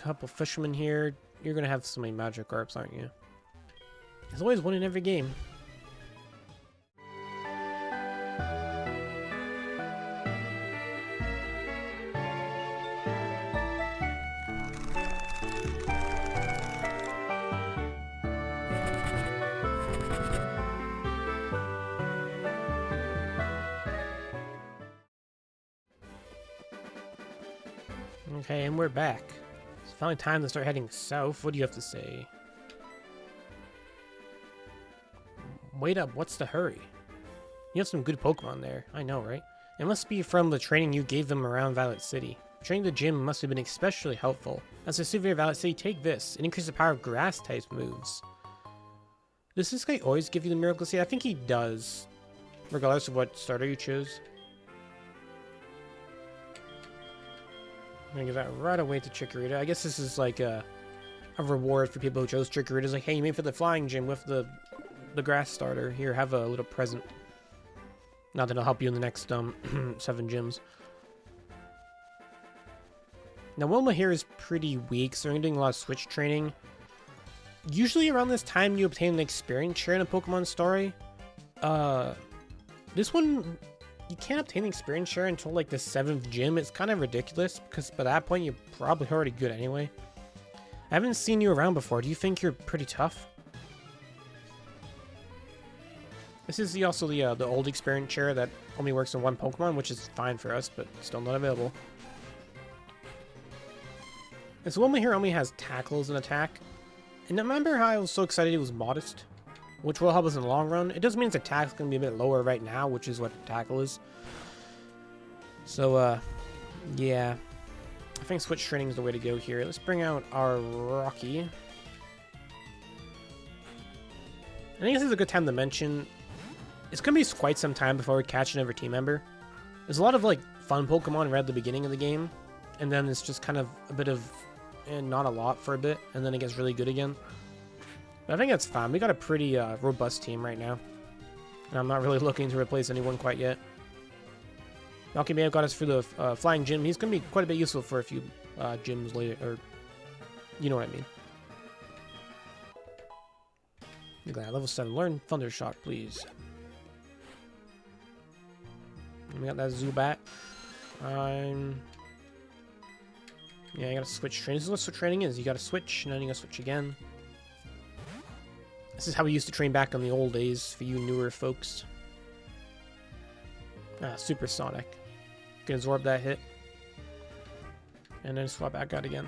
couple fishermen here. You're gonna have so many magikarps, aren't you? There's always one in every game. Okay, and we're back. It's finally time to start heading south. What do you have to say? Wait up, what's the hurry? You have some good Pokemon there. I know, right? It must be from the training you gave them around Violet City. Training the gym must have been especially helpful. As a souvenir of Violet City, take this. It increases the power of grass-type moves. Does this guy always give you the Miracle Seed? I think he does, regardless of what starter you choose. I'm gonna give that right away to Chikorita. I guess this is like a reward for people who chose Chikorita. It's like, hey, you made for the flying gym with the grass starter. Here, have a little present. Not that it'll help you in the next 7 gyms. Now, Wilma here is pretty weak, so we're doing a lot of switch training. Usually around this time, you obtain an experience share in a Pokemon story. This one, you can't obtain the experience share until like the 7th gym. It's kind of ridiculous because by that point you're probably already good anyway. I haven't seen you around before. Do you think you're pretty tough? This is also the old experience share that only works on one Pokemon, which is fine for us, but still not available. And so Wilma here only has Tackle as an attack. And remember how I was so excited it was Modest? Which will help us in the long run. It does mean its attack's going to be a bit lower right now, which is what Tackle is. So, yeah. I think switch training is the way to go here. Let's bring out our Rocky. I think this is a good time to mention, it's going to be quite some time before we catch another team member. There's a lot of, like, fun Pokemon right at the beginning of the game. And then it's just kind of a bit of, not a lot for a bit. And then it gets really good again. But I think that's fine. We got a pretty robust team right now. And I'm not really looking to replace anyone quite yet. Malky may have got us for the flying gym. He's going to be quite a bit useful for a few gyms later. Or, you know what I mean. Look at that. Level 7. Learn Thunder Shock, please. And we got that Zubat. Yeah, you gotta switch training. This is what switch training is. You gotta switch, and then you gotta switch again. This is how we used to train back in the old days for you newer folks. Supersonic. Can absorb that hit. And then swap back out again.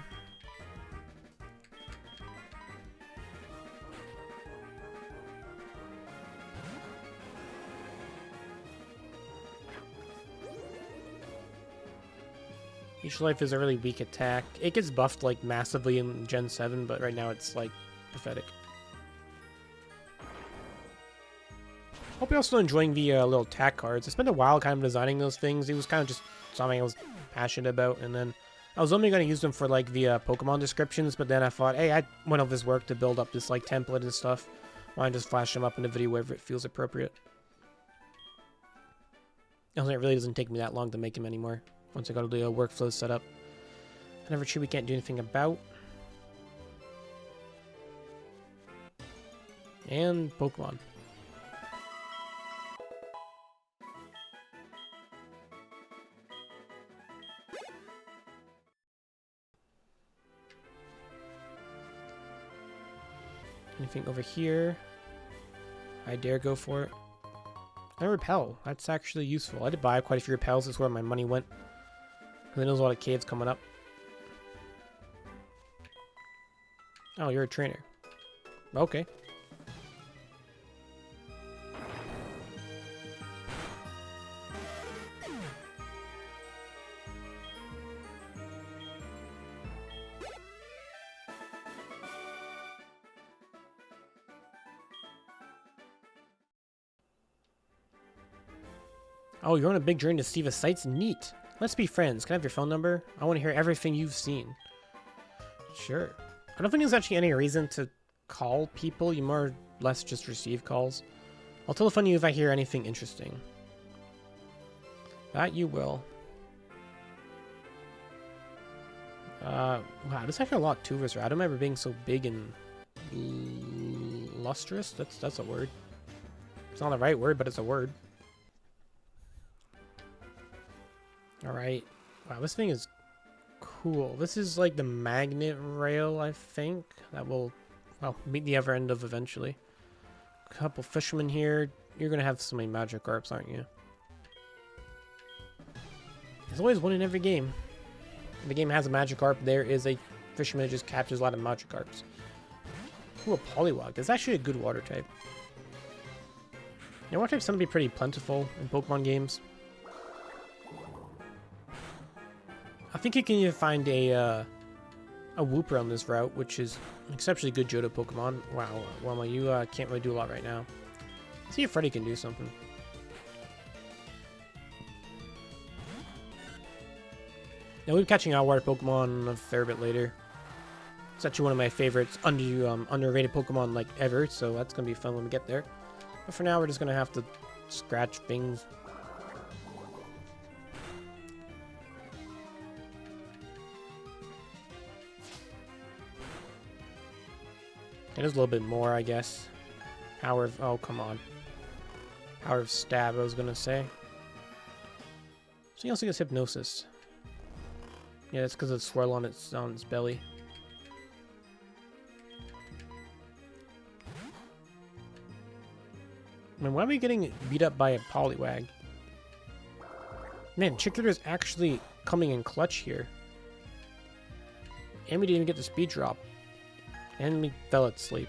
Each life is a really weak attack. It gets buffed like massively in Gen 7, but right now it's like pathetic. Hope you're also enjoying the little attack cards. I spent a while kind of designing those things. It was kind of just something I was passionate about, and then I was only going to use them for like the Pokemon descriptions, but then I thought, hey, I went over this work to build up this like template and stuff. Why not just flash them up in a video wherever it feels appropriate? It really doesn't take me that long to make them anymore. Once I got the workflow set up. Another tree we can't do anything about. And Pokemon. Anything over here? I dare go for it. And Repel. That's actually useful. I did buy quite a few Repels. That's where my money went. Because there's a lot of caves coming up. Oh, you're a trainer. Okay. Oh, you're on a big journey to see the sights? Neat. Let's be friends. Can I have your phone number? I want to hear everything you've seen. Sure. I don't think there's actually any reason to call people. You more or less just receive calls. I'll telephone you if I hear anything interesting. That you will. Wow, this is actually a lot to this. I don't remember being so big and lustrous. That's a word. It's not the right word, but it's a word. Alright. Wow, this thing is cool. This is like the magnet rail, I think, that will, well, meet the other end of eventually. A couple fishermen here. You're gonna have so many magikarps, aren't you? There's always one in every game. If the game has a magikarp, there is a fisherman that just captures a lot of magikarps. Ooh, a Poliwag. That's actually a good water type. You know, water types tend to be pretty plentiful in Pokemon games. I think you can even find a Wooper on this route, which is an exceptionally good Johto Pokemon. Wow, well, you can't really do a lot right now. Let's see if Freddy can do something. Now we'll be catching out water Pokemon a fair bit later. It's actually one of my favorites underrated Pokemon like ever, so that's gonna be fun when we get there. But for now, we're just gonna have to scratch things. It is a little bit more, I guess. Power of... Oh, come on. Power of Stab, I was gonna say. So he also gets Hypnosis. Yeah, that's because of the swirl on its belly. I mean, why are we getting beat up by a Poliwag? Man, Chikorita's actually coming in clutch here. And we didn't even get the speed drop. And we fell asleep.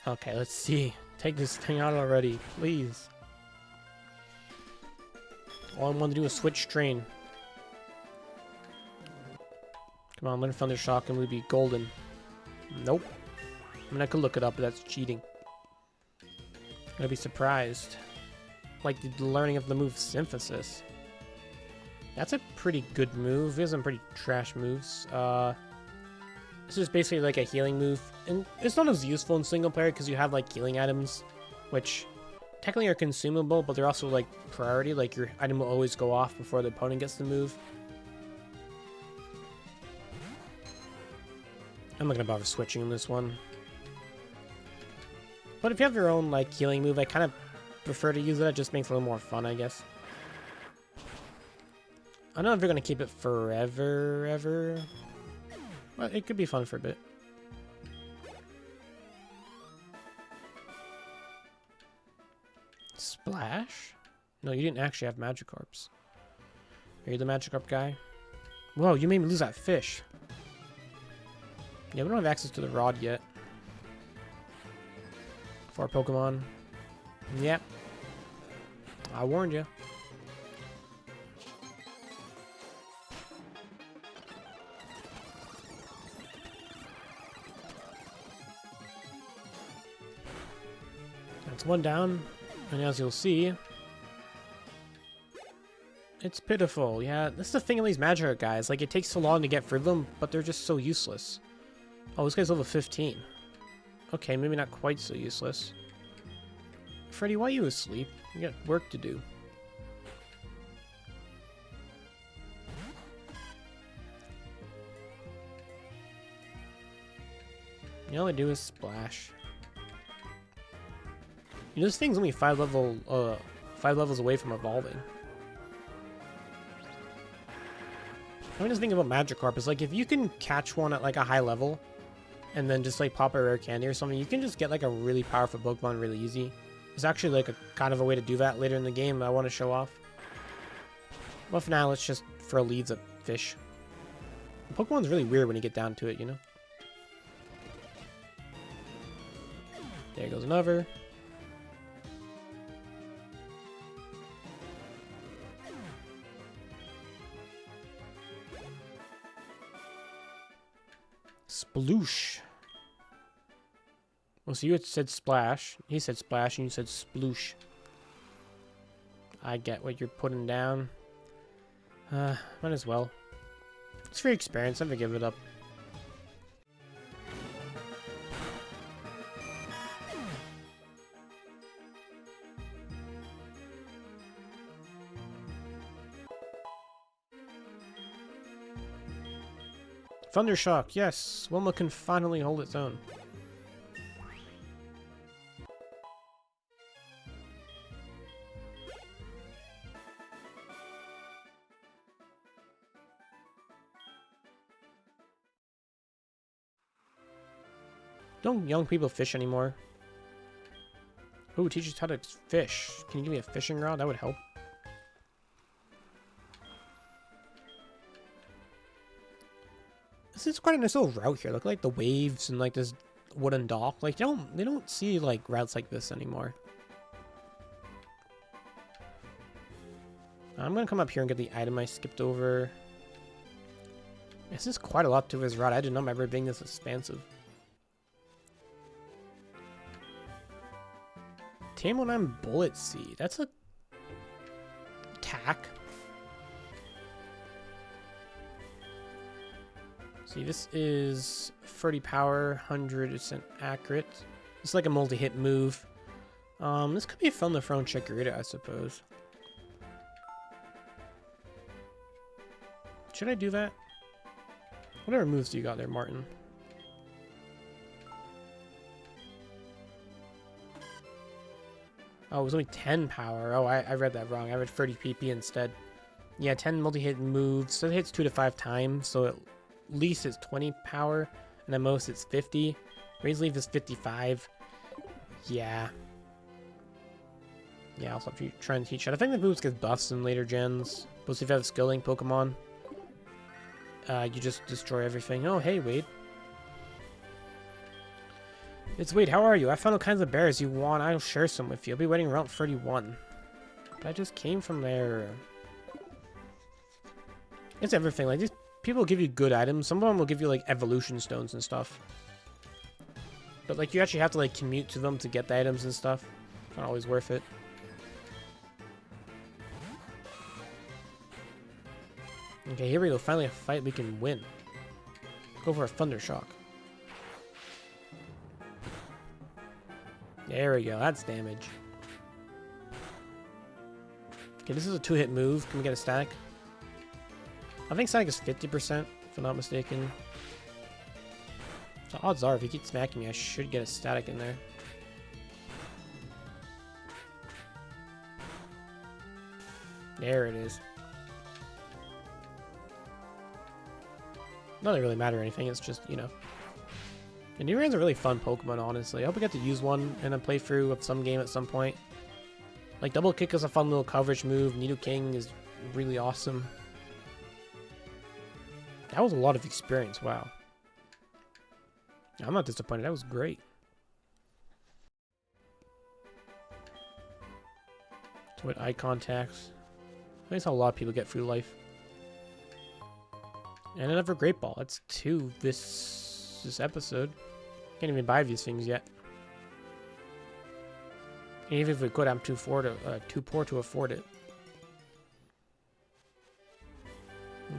Okay, let's see. Take this thing out already, please. All I want to do is switch train. Come on, learn Thunder Shock and we'd be golden. Nope. I mean, I could look it up, but that's cheating. I'd be surprised. Like the learning of the move Synthesis. That's a pretty good move. There's some pretty trash moves. This is basically like a healing move. And it's not as useful in single player because you have like healing items, which technically are consumable, but they're also like priority. Like your item will always go off before the opponent gets the move. I'm not gonna bother switching in this one. But if you have your own like healing move, I kind of prefer to use it. It just makes it a little more fun, I guess. I don't know if you're gonna keep it forever, ever. But it could be fun for a bit. Splash? No, you didn't actually have Magikarps. Are you the Magikarp guy? Whoa, you made me lose that fish. Yeah, we don't have access to the rod yet. For our Pokemon. Yep. I warned you. That's one down. And as you'll see, it's pitiful. Yeah, this is the thing of these Magikarp guys. Like, it takes so long to get through them, but they're just so useless. Oh, this guy's level 15. Okay, maybe not quite so useless. Freddy, why are you asleep? You got work to do. You know all I do is splash. You know, this thing's only 5 levels away from evolving. I mean, just think about Magikarp is like if you can catch one at like a high level, and then just like pop a rare candy or something, you can just get like a really powerful Pokemon really easy. There's actually like a kind of a way to do that later in the game I want to show off. But for now, let's just throw leads at fish. Pokemon's really weird when you get down to it, you know? There goes another. Sploosh. Well, so you had said splash. He said splash, and you said sploosh. I get what you're putting down. Might as well. It's free experience. Never give it up. Thundershock, yes! Wilma can finally hold its own. Don't young people fish anymore? Ooh, teach us how to fish. Can you give me a fishing rod? That would help. This is quite a nice little route here. Look like the waves and like this wooden dock. Like they don't see like routes like this anymore. I'm gonna come up here and get the item I skipped over. This is quite a lot to his route. I didn't know my river being this expansive. Tame Bullet Seed. That's a attack. See, this is 30 power, 100% accurate. It's like a multi-hit move. This could be fun to throw in Chikorita, I suppose. Should I do that? Whatever moves do you got there, Martin? Oh, it was only 10 power. Oh, I read that wrong. I read 30 PP instead. Yeah, 10 multi-hit moves. So it hits 2 to 5 times. So at least it's 20 power. And at most it's 50. Raise Leaf is 55. Yeah. Yeah, I'll stop trying to teach that. I think the moves get buffs in later gens. But if you have Skill Link Pokemon, you just destroy everything. Oh, hey, Wade. It's Wade, how are you? I found all kinds of bears you want. I'll share some with you. I'll be waiting around 31. But I just came from there. It's everything. Like, these people give you good items. Some of them will give you, like, evolution stones and stuff. But, like, you actually have to, like, commute to them to get the items and stuff. It's not always worth it. Okay, here we go. Finally a fight we can win. Go for a Thundershock. There we go. That's damage. Okay, this is a 2-hit move. Can we get a static? I think static is 50%, if I'm not mistaken. So odds are, if he keeps smacking me, I should get a static in there. There it is. Doesn't really matter or anything, it's just, you know. And Nidoran's a really fun Pokemon, honestly. I hope we get to use one in a playthrough of some game at some point. Like, Double Kick is a fun little coverage move. Nidoking is really awesome. That was a lot of experience, wow. I'm not disappointed, that was great. So what eye contacts. That's how a lot of people get through life. And another Great Ball. That's 2 this episode. Can't even buy these things yet. And even if we could, I'm too poor to afford it.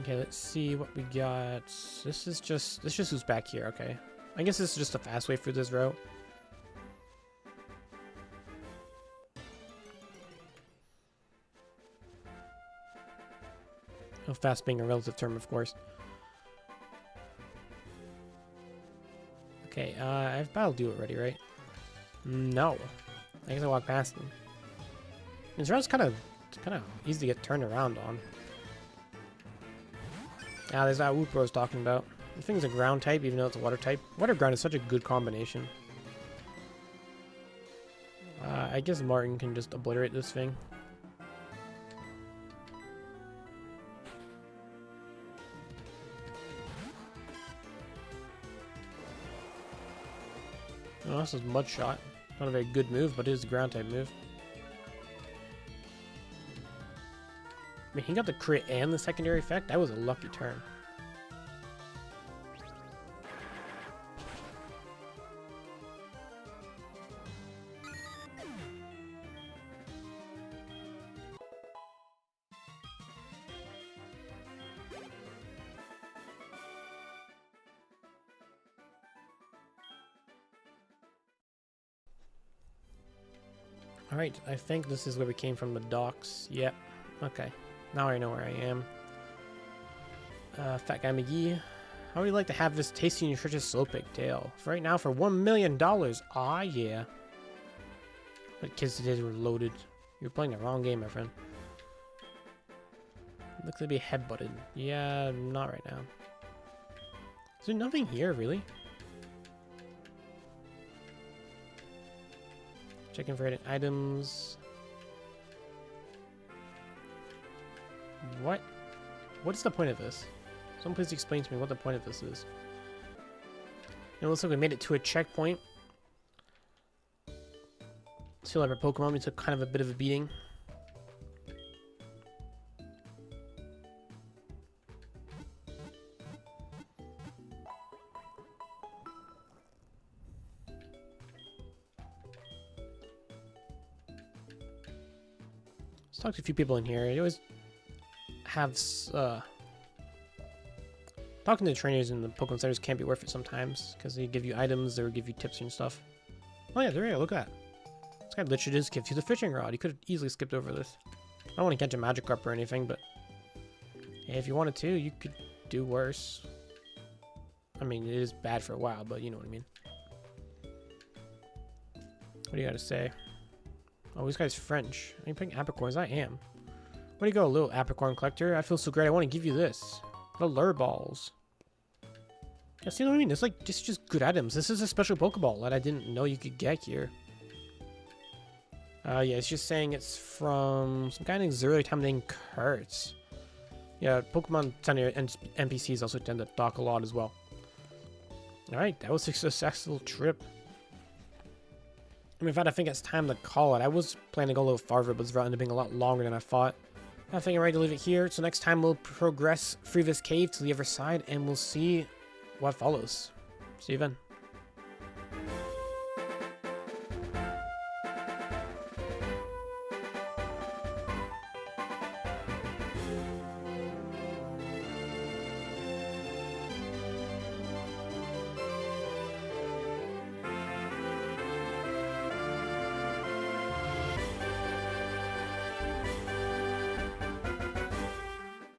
Okay, let's see what we got. This just who's back here. Okay, I guess this is just a fast way through this route. Oh, fast being a relative term, of course. Okay, I've battled you already, right? No. I guess I walk past them. This route's kind of easy to get turned around on. Ah, there's that Whoop I was talking about. The thing's a ground type, even though it's a water type. Water ground is such a good combination. I guess Martin can just obliterate this thing. Oh, this is Mud Shot. Not a very good move, but it is a ground type move. I mean, he got the crit and the secondary effect. That was a lucky turn. Alright, I think this is where we came from, the docks. Yep. Okay. Now I know where I am. Fat Guy McGee. How would you like to have this tasty and nutritious slow pigtail? For right now, for $1 million. Ah, yeah. But kids today were loaded. You're playing the wrong game, my friend. Looks to be headbutted. Yeah, not right now. Is there nothing here, really? Checking for hidden items. What? What's the point of this? Someone please explain to me what the point of this is. It looks like we made it to a checkpoint. Let's feel like our Pokemon, we took kind of a bit of a beating. Let's talk to a few people in here. You always have talking to the trainers in the Pokemon centers can be worth it sometimes because they give you items, they will give you tips and stuff. Oh yeah, there you go. Look at that. This guy literally just gives you the fishing rod. You could have easily skipped over this. I don't want to catch a magikarp or anything, but hey, if you wanted to, you could do worse. I mean, it is bad for a while, but you know what I mean. What do you got to say? Oh, this guy's French. Are you playing apricorns? I am. Where do you go, little apricorn collector? I feel so great. I want to give you this. The lure balls. Yeah, see what I mean? It's like just good items. This is a special Pokeball that I didn't know you could get here. Yeah, it's just saying it's from some kind of early time named KARPE. Yeah, Pokemon Center and NPCs also tend to talk a lot as well. Alright, that was a successful trip. I mean, in fact, I think it's time to call it. I was planning to go a little farther, but it's ended up being a lot longer than I thought. I think I'm ready to leave it here. So next time we'll progress through this cave to the other side, and we'll see what follows. See you then.